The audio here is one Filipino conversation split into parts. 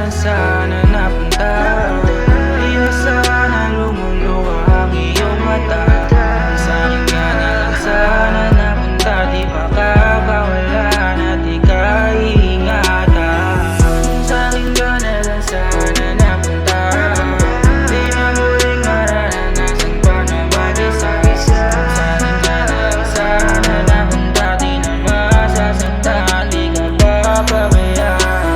lang sana napunta. Di na sana lumuluha ang iyong mata. Sa'kin ka na lang sana napunta. Di baka wala na di ka iingatan. Sa'kin ka na lang sana napunta. Di na muling mararanasan pa na mag-isa. Sa'kin ka na lang sana napunta. Di na masasaktan, di ka papabayaan.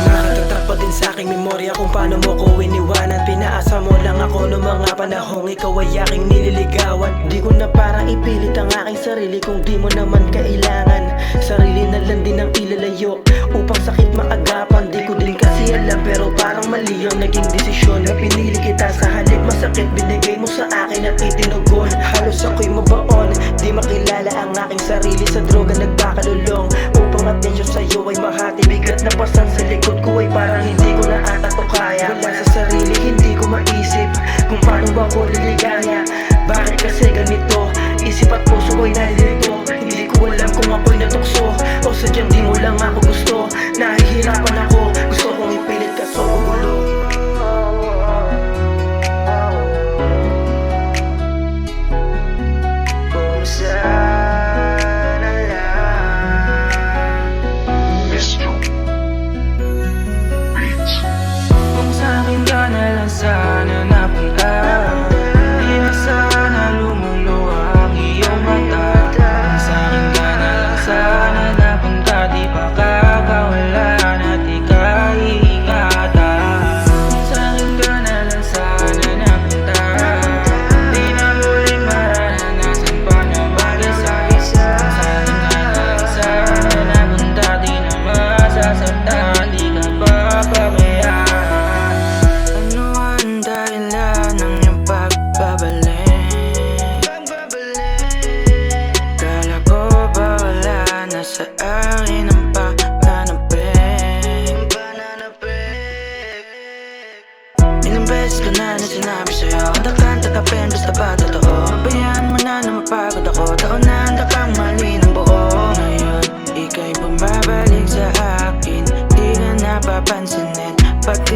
Nakatatak pa din sa'king memorya kung paano mo ko iniwanan. Pinaasa mo lang ako noong mga panahong ikaw ay aking nililigawan. Di ko na parang ipilit ang aking sarili kung di mo naman kailangan. Sarili na lang din ang ilalayo upang sakit maagapan. Di ko din kasi alam pero parang mali yung naging desisyon na pinili kita sa halip masakit. Binigay mo sa akin at itinugon. Halos ako'y mabaon, di makilala ang aking sarili. Sa droga nagpakalulong upang atensyon sa'yo ay mahati. Bigat na pasan sa likod ko ay parang hindi ko na ata to kaya. Wala sa sarili, hindi ko maisip kung paano ba ako liligaya. Bakit kasi ganito? Isip at puso ay nalilito. Hindi ko alam kung ako'y natukso o sadyang di mo lang ako gusto. Nahihirapan ako, gusto kong ipilit ka so gulo. Kung sana lang Kung sa'kin ka na lang sana napunta. Di na sana lumuluha ang iyong mata. Kung sa'kin ka na lang sana napunta. Di baka wala na di ka iingatan. Kung sa'kin ka na lang sana napunta. Di na muling mararanasan pa na mag-isa. Kung sa'kin ka na lang sana napunta. Di na masasaktan, di ka papabayaan. Ano ang dahilan ng iyong pagbabalik? Kala ko ba wala na sa akin ang pananapik? Ilang beses ko na sinabi sa'yo, handa kang takapin basta ba totoo? Pabayaan mo na mapagod ako. Taon na handa kang mali ng buo. Ngayon, ika'y bumabalik sa akin. Di ka napapansinin, pati